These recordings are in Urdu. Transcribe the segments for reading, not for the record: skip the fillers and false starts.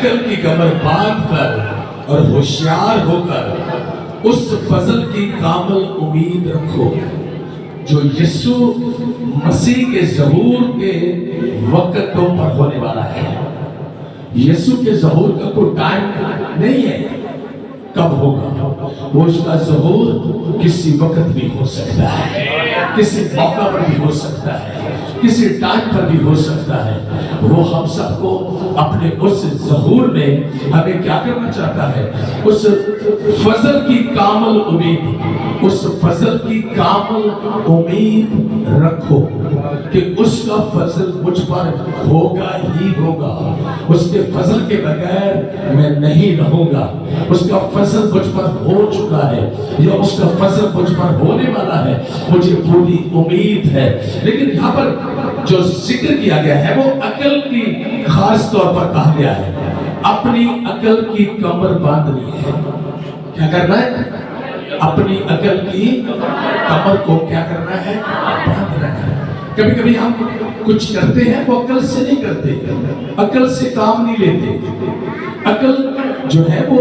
عقل کی کمر باندھ کر اور ہوشیار ہو کر اس فضل کی کامل امید رکھو جو یسوع مسیح کے ظہور کے وقت پر ہونے والا ہے۔ یسوع کے ظہور کا کوئی ٹائم نہیں ہے کب ہوگا، وہ اس کا ظہور کسی وقت بھی ہو سکتا ہے، کسی موقع پر بھی ہو سکتا ہے، کسی ٹائم پر بھی ہو سکتا ہے۔ وہ ہم سب کو اپنے اس ظہور میں ہمیں کیا کرنا چاہتا ہے؟ اس فضل کی کامل امید، اس فضل کی کامل امید رکھو کہ اس کا فضل مجھ پر ہوگا ہی ہوگا، اس کے فضل کے بغیر میں نہیں رہوں گا، اس کا فضل مجھ پر ہو چکا ہے یا اس کا فضل مجھ پر ہونے والا ہے، مجھے پوری امید ہے۔ لیکن یہاں پر جو ذکر کیا گیا ہے وہ عقل کی خاص طور پر کہا گیا ہے، اپنی عقل کی کمر باندھنی ہے۔ کیا کرنا ہے؟ اپنی عقل کی کمر کو کیا کرنا ہے؟ باندھنا ہے۔ کبھی کبھی ہم کچھ کرتے ہیں وہ عقل سے نہیں کرتے، عقل سے کام نہیں لیتے۔ عقل جو ہے وہ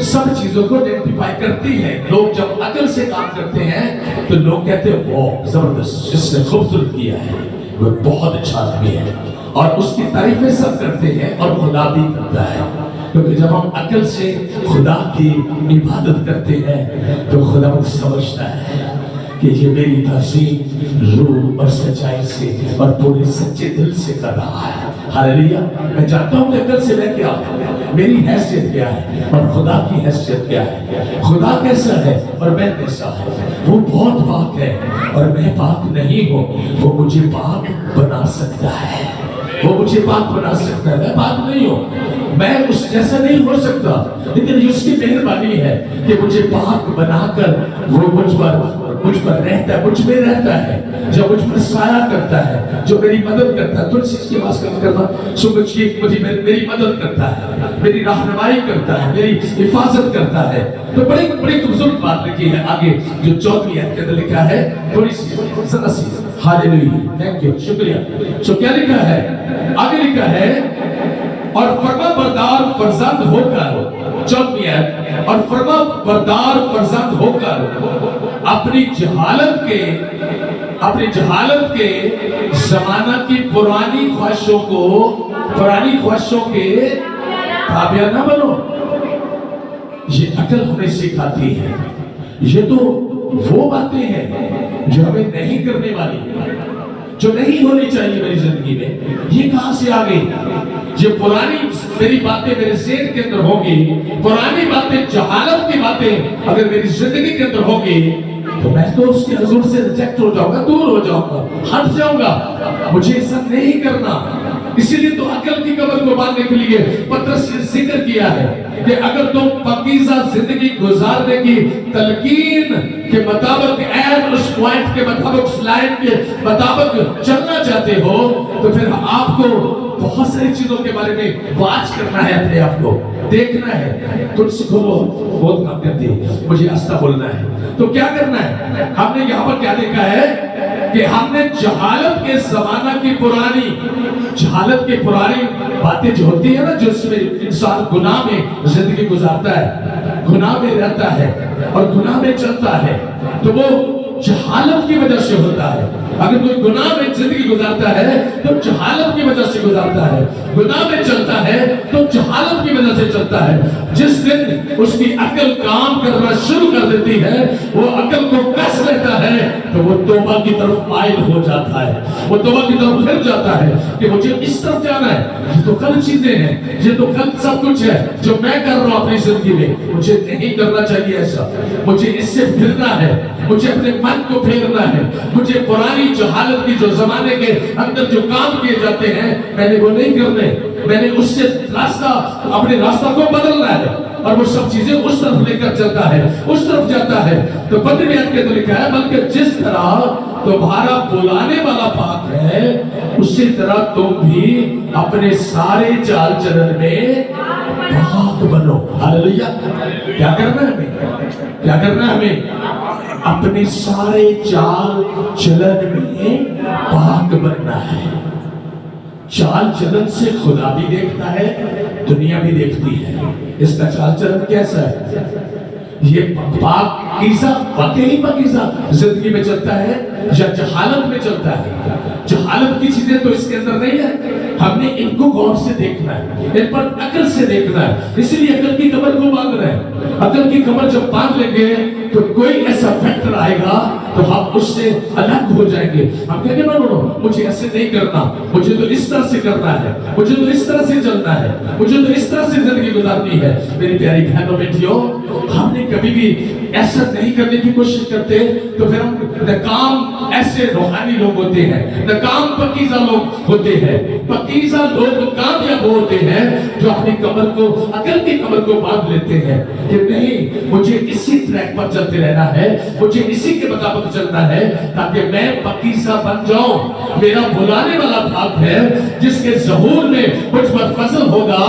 سب چیزوں کو آئیڈینٹیفائی کرتی ہے۔ لوگ جب عقل سے کام کرتے ہیں تو لوگ کہتے ہیں واہ زبردست، جس نے خوبصورت کیا ہے، وہ بہت اچھا آدمی ہے، اور اس کی تعریفیں سب کرتے ہیں اور خدا بھی کرتا ہے۔ کیونکہ جب ہم عقل سے خدا کی عبادت کرتے ہیں تو خدا سمجھتا ہے کہ یہ میری تعظیم روح اور سچائی سے اور پورے سچے دل سے کر رہا ہے۔ ہاللیلویا۔ میں جانتا ہوں کہ عقل سے میں کیا ہوں، میری حیثیت کیا ہے اور خدا کی حیثیت کیا ہے، خدا کیسا ہے اور میں کیسا ہوں۔ وہ بہت پاک ہے اور میں پاک نہیں ہوں، وہ مجھے پاک بنا سکتا ہے، وہ مجھے پاک بنا سکتا ہے۔ میں پاک نہیں ہوں، میں اس جیسا نہیں ہو سکتا، لیکن یہ اس کی مہربانی ہے کہ مجھے پاک بنا کر وہ مجھ پر رہتا ہے، مجھ میں رہتا ہے، جو مجھ پر سایہ کرتا ہے، جو میری مدد کرتا ہے۔ تھوڑی سی اس کی آواز کم کرنا، سمجھ کے مجھے میری مدد کرتا ہے، میری رہنمائی کرتا ہے، میری حفاظت کرتا ہے۔ تو بڑی خوبصورت بات لکھی ہے آگے جو 4ویں آیت کے اندر لکھا ہے، تھوڑی سی ذرا سی ہاللیلویا، تھینک یو، شکریہ۔ سو کیا لکھا ہے؟ آگے لکھا ہے اور فرما بردار فرزند ہو کر، 4ویں آیت، اور فرما بردار فرزند ہو کر اپنی جہالت کے زمانہ کی پرانی خواہشوں کے تابع نہ بنو۔ یہ عقل ہمیں سکھاتی ہے، یہ تو وہ باتیں ہیں جو ہمیں نہیں کرنے والی، جو نہیں ہونی چاہیے میری زندگی میں۔ یہ کہاں سے آ گئی؟ یہ پرانی میری باتیں میرے ذہن کے اندر ہوگی، پرانی باتیں، جہالت کی باتیں اگر میری زندگی کے اندر ہوگی تو میں تو اس کے حضور سے ریجیکٹ ہو جاؤں گا، دور ہو جاؤں گا، ہٹ جاؤں گا۔ مجھے ایسا نہیں کرنا۔ اسی لیے تو عقل کی کمر کو باندھنے کے لیے پطرس نے ذکر کیا ہے کہ اگر تم پاکیزہ زندگی گزارنے کی تلقین کے مطابق، اس پوائنٹ کے مطابق، اس لائن کے مطابق چلنا چاہتے ہو تو پھر آپ کو بہت ساری چیزوں کے بارے میں واچ کرنا ہے، اپنے آپ کو دیکھنا ہے۔ تم سے کھولو، بہت کام کرتی ہے، مجھے آستہ بولنا ہے۔ تو کیا کرنا ہے؟ ہم نے یہاں پر کیا دیکھا ہے کہ ہم نے جہالت کے زمانہ کی پرانی باتیں جو ہوتی ہیں نا، جو اس میں انسان گناہ میں زندگی گزارتا ہے، گناہ میں رہتا ہے اور گناہ میں چلتا ہے، تو وہ جہالت کی وجہ سے ہوتا ہے۔ اگر کوئی گناہ میں زندگی گزارتا ہے تو جہالت کی وجہ سے گزارتا ہے، گناہ میں چلتا ہے تو جہالت کی وجہ سے چلتا ہے۔ جس دن اس کی عقل کام کرنا شروع کر دیتی ہے، وہ عقل کو کس لیتا ہے تو وہ توبہ کی طرف مائل ہو جاتا ہے، وہ توبہ کی طرف پھر جاتا ہے کہ مجھے اس طرف جانا ہے، یہ تو غلط چیزیں ہیں، یہ تو غلط سب کچھ ہے جو میں کر رہا ہوں اپنی زندگی میں، مجھے نہیں کرنا چاہیے ایسا، مجھے اس سے پھرنا ہے، مجھے اپنے من کو پھیرنا ہے، مجھے پرانی جہالت کی جو زمانے کے اندر جو کام کیے جاتے ہیں میں نے وہ نہیں کرنے، میں نے اس سے اپنے راستہ کو بدلنا ہے، اور وہ سب چیزیں اس طرف لے کر چلتا ہے، اس طرف جاتا ہے۔ تو 15ویں آیت کے اندر لکھا ہے بلکہ جس طرح تمہارا بلانے والا پاک ہے اسی طرح تم بھی اپنے سارے چال چلن میں پاک بنو۔ ہاللیلویا۔ کیا کرنا ہے ہمیں؟ کیا کرنا ہے ہمیں؟ اپنے سارے چال چلن میں پاک بننا ہے۔ چال چلن سے خدا بھی دیکھتا ہے، دنیا بھی دیکھتی ہے۔ اس کا چال چلن کیسا ہے؟ یہ پاکیزہ واقعی پاکیزہ زندگی میں چلتا ہے یا جہالت میں چلتا ہے؟ جہالت کی چیزیں تو اس کے اندر نہیں ہے، ہم نے ان کو غور سے دیکھنا ہے، ان پر عقل سے دیکھنا ہے۔ اسی لیے عقل کی کمر کو باندھ رہے ہیں۔ عقل کی کمر جب باندھ لیں گے تو کوئی ایسا فیکٹر آئے گا تو ہم اس سے الگ ہو جائیں گے۔ ہم کہیں گے نو مجھے ایسے نہیں کرنا، مجھے تو اس طرح سے کرنا ہے، مجھے تو اس طرح سے چلنا ہے، مجھے تو اس طرح سے زندگی گزارنی ہے۔ میری پیاری بہنوں بیٹیوں، ہم نے کبھی بھی ایسا نہیں کرنے کی کوشش کرتے تو پھر ہم ناکام ایسے روحانی لوگ ہوتے ہیں، ناکام پاکیزہ لوگ ہوتے ہیں۔ پاکیزہ لوگ کامیاب ہوتے ہیں جو اپنی کمر کو، عقل کی کمر کو باندھ لیتے ہیں کہ نہیں، مجھے اسی ٹریک پر چلتے رہنا ہے، مجھے اسی کے مطابق چلنا ہے تاکہ میں پاکیزہ بن جاؤں۔ میرا بلانے والا بھاگ ہے جس کے ظہور میں مجھ پر فضل ہوگا،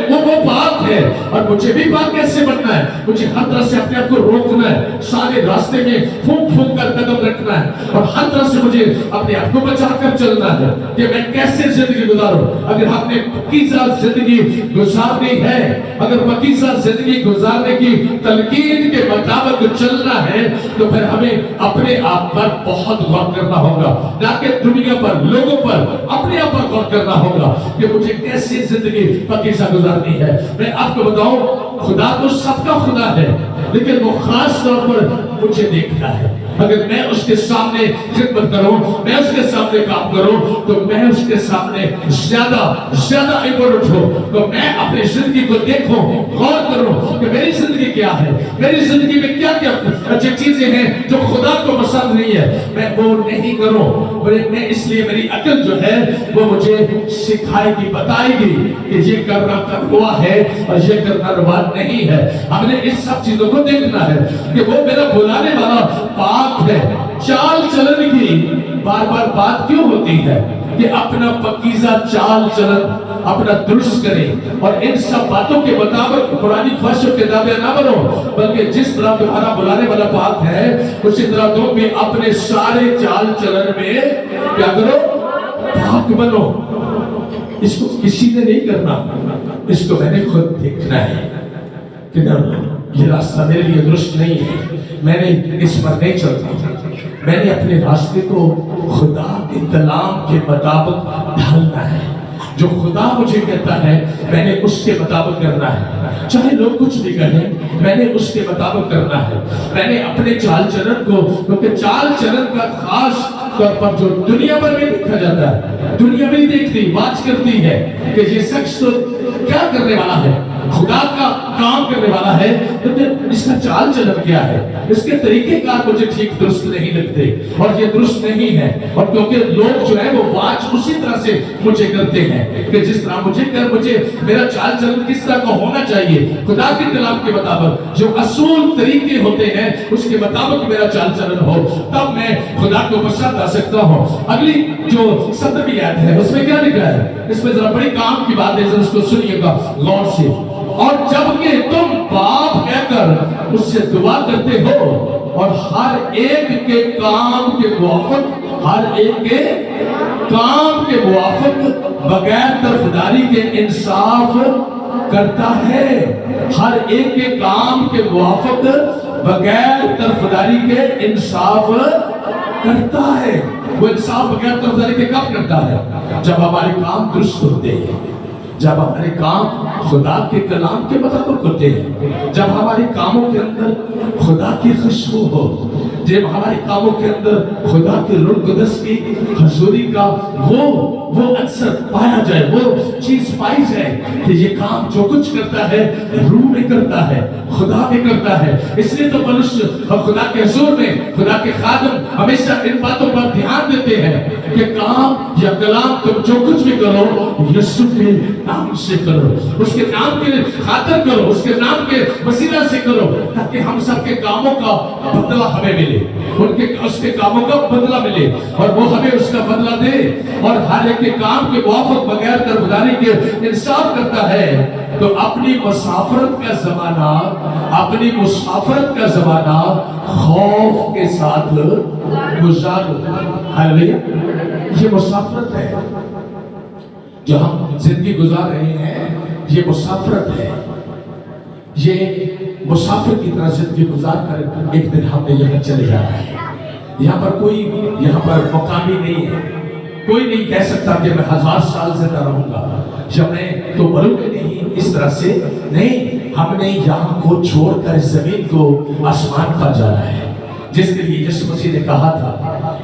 وہ پاک ہے، اور مجھے بھی پاک کیسے بننا ہے؟ مجھے ہر طرح سے اپنے آپ کو روکنا ہے، سارے راستے میں پھونک پھونک کر قدم رکھنا ہے، اور ہر طرح سے مجھے اپنے آپ کو بچا کر چلنا ہے کہ میں کیسے زندگی گزاروں۔ اگر ہم نے پاکیزہ زندگی گزارنی ہے، اگر پاکیزہ زندگی گزارنے کی تلقین کے مطابق چلنا ہے تو پھر ہمیں اپنے آپ پر بہت غور کرنا ہوگا، نہ کہ دنیا پر، لوگوں پر، اپنے آپ پر غور کرنا ہوگا کہ مجھے کیسے زندگی پاکیزہ گزارنی ہے۔ میں آپ کو بتاؤں، خدا تو سب کا خدا ہے، لیکن وہ خاص طور پر مجھے دیکھتا ہے۔ اگر میں اس کے سامنے خدمت کروں، میں اس کے سامنے کام کروں تو میں اس کے سامنے زیادہ امپورٹنٹ ہوں۔ تو میں اپنی زندگی کو دیکھوں، غور کروں کہ میری زندگی کیا ہے، میری زندگی میں کیا کیا اچھی چیزیں ہیں جو خدا کو پسند نہیں ہے، میں وہ نہیں کروں۔ میں اس لیے میری عقل جو ہے وہ مجھے سکھائے گی، بتائے گی کہ یہ کرنا روا ہے اور یہ کرنا روا نہیں ہے۔ ہم نے اس سب چیزوں کو دیکھنا ہے کہ وہ میرا بلانے والا پاک ہے۔ چال چلن کی بار بار بات کیوں ہوتی ہے کہ اپنا پاکیزہ چال چلن اپنا درست کریں، اور ان سب باتوں کے مطابق پرانی خواہشوں کے تابع نہ بنو، بلکہ جس طرح تمہارا بلانے والا پاک ہے اسی طرح تم بھی اپنے سارے چال چلن میں کیا کرو؟ پاک بنو۔ اس کو کسی نے نہیں کرنا، اس کو میں نے خود دیکھنا ہے کہ یہ راستہ میرے لیے درست نہیں ہے، میں نے اس پر نہیں چلتا، میں نے اپنے راستے کو خدا کے کلام کے مطابق ڈھالنا ہے۔ جو خدا مجھے کہتا ہے میں نے اس کے مطابق کرنا ہے، چاہے لوگ کچھ بھی کہیں، میں نے اس کے مطابق کرنا ہے۔ میں نے اپنے چال چلن کو، کیونکہ چال چلن کا خاص طور پر جو دنیا پر بھی دیکھا جاتا ہے، دنیا بھی دیکھتی، واچ کرتی ہے کہ یہ شخص تو کیا کرنے والا ہے، خدا کا کام کرنے والا ہے، لیکن اس کا چال چلن کیا ہے، اس کے طریقے کار مجھے ٹھیک درست نہیں لگتے اور یہ درست نہیں ہے۔ اور کیونکہ لوگ جو ہے وہ واچ اسی طرح سے مجھے کرتے ہیں کہ جس طرح مجھے میرا چال چلن کس طرح کا ہونا چاہیے، خدا کے کلام کے مطابق جو اصول طریقے ہوتے ہیں اس کے مطابق میرا چال چلن ہو، تب میں خدا کو پسند آ سکتا ہوں۔ اگلی جو 17ویں آیت ہے اس میں کیا لکھا ہے؟ اس میں ذرا بڑی کام کی بات ہے، اس کو سنیے گا غور سے۔ اور جب کہ تم باپ کہہ کر اس سے دعا کرتے ہو اور ہر ایک کے کام کے موافق، ہر ایک کے کام کے موافق بغیر طرفداری کے انصاف کرتا ہے، ہر ایک کے کام کے موافق بغیر طرفداری کے انصاف کرتا ہے۔ وہ انصاف بغیر طرفداری کے کب کرتا ہے؟ جب ہمارے کام درست ہوتے ہیں، جب ہمارے کام خدا کے کلام کے مطابق ہوتے ہیں، جب ہمارے کاموں کے اندر خدا کی خوشبو ہو، جب ہمارے کاموں کے اندر خدا کے روح القدس کی حضوری کا وہ عنصر پایا جائے، وہ چیز پائی جائے کہ یہ کام جو کچھ کرتا ہے روح میں کرتا ہے، خدا میں کرتا ہے۔ اس لیے تو پولس اور خدا کے حضور میں خدا کے خادم ہمیشہ ان باتوں پر دھیان دیتے ہیں کہ کام یا کلام تم جو کچھ بھی کرو یسوع کے نام سے کرو، اس کے نام کے خاطر کرو، اس کے نام کے وسیلہ سے کرو، تاکہ ہم سب کے کاموں کا بدلہ ہمیں ملے، اس کے کاموں کا بدلہ ملے اور وہ ہمیں اس کا بدلہ دے، اور ہر ایک کے کام کے موافق بغیر طرفداری کے انصاف کرتا ہوتا ہے تو اپنی مسافرت کا زمانہ خوف کے ساتھ گزارو. ہاللیلویا. یہ مسافرت ہے جو ہم زندگی گزار رہے ہیں. یہ مسافرت ہے. یہ مسافر کی طرح زندگی گزار کر ایک دن ہم نے یہاں چلے جانا ہے. یہاں پر مقامی نہیں ہے. کوئی نہیں کہہ سکتا کہ میں 1000 سال زندہ رہوں گا یا میں تو مروں گا نہیں. اس طرح سے نہیں. ہم نے یہاں کو چھوڑ کر زمین کو آسمان پر جانا ہے. جس کے لیے یسوع مسیح نے کہا تھا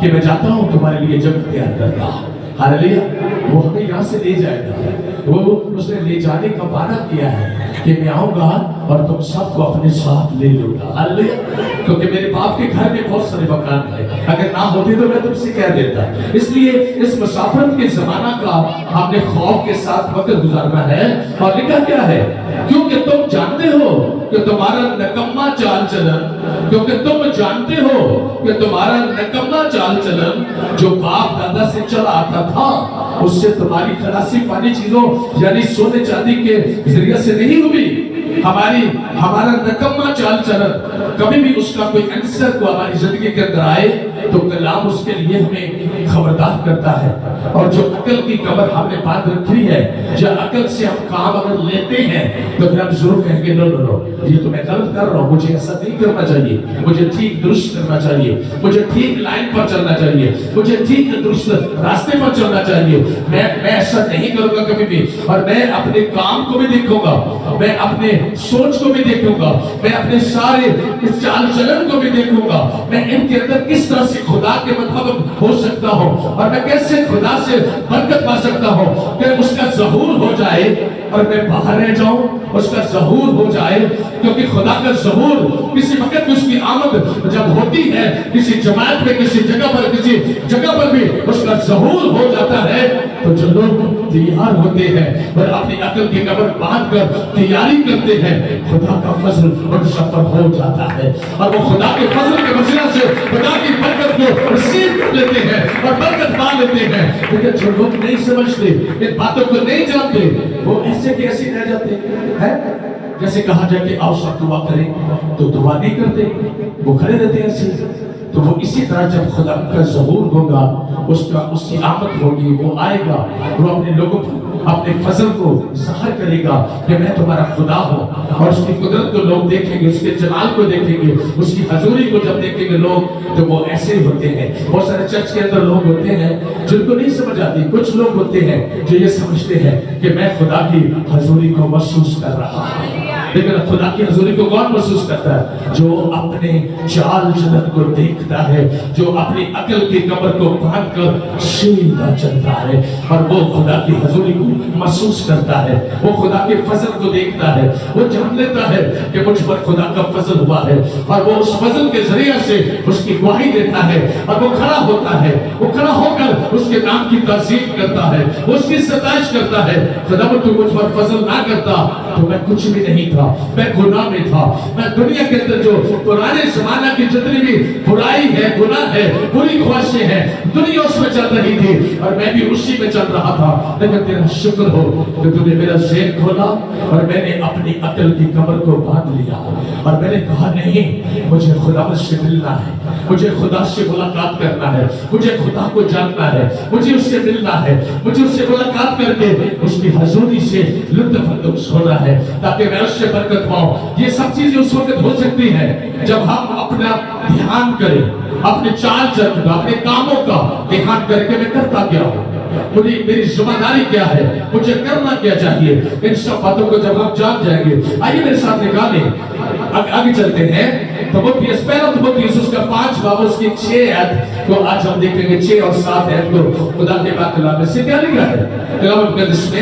کہ میں جاتا ہوں تمہارے لیے جگہ تیار کرتا ہوں. ہاللیلویا. وہ ہمیں یہاں سے لے جائے گا. وہ اس نے لے جانے کا وعدہ کیا ہے کہ میں آؤں گا اور تم سب کو اپنے ساتھ لے لوں گا. ہاللیلویا. کیونکہ میرے باپ کے گھر میں بہت سارے مکان ہیں. اگر نہ ہوتے تو میں تم سے کہہ دیتا. اس لیے اس مسافرت کے زمانہ کا ہم نے خوف کے ساتھ وقت گزارنا ہے. اور لکھا کیا ہے؟ کیونکہ تم جانتے ہو کہ تمہارا نکما چال چلن جو باپ دادا سے چلا آتا تھا اس سے تمہاری خلاصی فانی چیزوں یعنی سونے چاندی کے ذریعے سے نہیں ہوئی. ہمارا نکما چال چلن کبھی بھی اس کا کوئی عنصر کو ہماری زندگی کے اندر آئے تو کلام اس کے لیے ہمیں خبردار کرتا ہے. اور جو عقل کی قبر ہم نے باندھ رکھی ہے یا عقل سے ہم کام اگر لیتے ہیں تو پھر ہم ضرور کہیں گے نو یہ تو میں غلط کر رہا ہوں. مجھے ایسا نہیں کرنا چاہیے. مجھے ٹھیک درست کرنا چاہیے. مجھے ٹھیک لائن پر چلنا چاہیے. مجھے ٹھیک درست راستے پر چلنا چاہیے. میں ایسا نہیں کروں گا کبھی بھی. اور میں اپنے کام کو بھی دیکھوں گا. میں اپنے سوچ کو بھی دیکھوں گا. میں اپنے سارے اس چال چلن کو بھی دیکھوں گا. میں ان کے اندر کس طرح سے خدا کے مطابق ہو سکتا ہوں اور میں کیسے خدا سے برکت پا سکتا ہوں کہ اس کا ظہور ہو جائے اور میں باہر رہ جاؤں. اس کا ظہور ہو جائے کیونکہ خدا کا ظہور کسی وقت اس کی آمد جب ہوتی ہے کسی جماعت میں کسی جگہ پر بھی اس کا ظہور ہو جاتا ہے تو جو لوگ تیار ہوتے ہیں اور اپنی عقل کی قبر باندھ کر تیاری کرتے ہیں خدا کا فضل ان سب پر ہو جاتا ہے. اور وہ خدا کے فضل کے وسیلہ سے خدا کی برکت کو رسیو کر لیتے ہیں اور برکت پا لیتے ہیں. لیکن جو لوگ نہیں سمجھتے ان باتوں کو نہیں جانتے وہ ایسے کی ایسے رہ جاتے ہیں. جیسے کہا جائے کہ آؤ سب دعا کریں تو دعا نہیں کرتے. وہ کھڑے رہتے ہیں ایسے. تو وہ اسی طرح جب خدا کا ظہور ہوگا اس کی آمد ہوگی وہ آئے گا. وہ اپنے لوگوں کو اپنے فضل کو ظاہر کرے گا کہ میں تمہارا خدا ہوں. اور اس کی قدرت کو لوگ دیکھیں گے. اس کے جلال کو دیکھیں گے. اس کی حضوری کو جب دیکھیں گے لوگ تو وہ ایسے ہی ہوتے ہیں. بہت سارے چرچ کے اندر لوگ ہوتے ہیں جن کو نہیں سمجھ آتی. کچھ لوگ ہوتے ہیں جو یہ سمجھتے ہیں کہ میں خدا کی حضوری کو محسوس کر رہا ہوں. لیکن خدا کی حضوری کو کون محسوس کرتا ہے؟ جو اپنے چال چلن کو دیکھتا ہے. جو اپنی عقل کی قبر کو باندھ کر سیدھا چلتا ہے اور وہ خدا کی حضوری کو محسوس کرتا ہے. وہ خدا کے فضل کو دیکھتا ہے. وہ جان لیتا ہے کہ مجھ پر خدا کا فضل ہوا ہے اور وہ اس فضل کے ذریعے سے اس کی گواہی دیتا ہے. اور وہ کھڑا ہوتا ہے. وہ کھڑا ہو کر اس کے نام کی تعظیم کرتا ہے. وہ اس کی ستائش کرتا ہے. خدا تو مجھ پر فضل نہ کرتا تو میں کچھ بھی نہیں تھا. میں گناہ میں تھا. میں دنیا کے اندر جو پرانے زمانہ کی جتنی بھی برائی ہے گناہ ہے بری خواہشیں ہیں دنیا اس میں چل رہی تھی اور میں بھی اسی میں چل رہا تھا. لیکن تیرا شکر ہو کہ تو نے میرا ذہن کھولا اور میں نے اپنی عقل کی قبر کو باندھ لیا اور میں نے کہا نہیں مجھے خدا سے ملنا ہے. مجھے خدا سے ملاقات کرنا ہے. مجھے خدا کو جاننا ہے. مجھے اس سے ملنا ہے. مجھے اس سے ملاقات کر کے اس کی حضوری سے لطف اندوز ہونا ہے تاکہ میں اس سے برکت پاؤں. یہ سب چیزیں اس وقت ہو سکتی ہیں جب ہم اپنا دھیان کریں. اپنے چال چلن کا اپنے کاموں کا دھیان کر کے میں کرتا کیا ہوں. میری ذمہ داری کیا ہے. مجھے کرنا کیا چاہیے. ان سب باتوں کو جب ہم جان جائیں گے آئیے میرے ساتھ نکالیں. آگے چلتے ہیں. تimotheus پہلا تimotheus اس کا 5 باب اس کی 6 آیت کو آج ہم دیکھیں گے. 6 اور 7 آیت کو خدا کے پاک کلام میں سے کیا لکھا ہے. کلام مقدس میں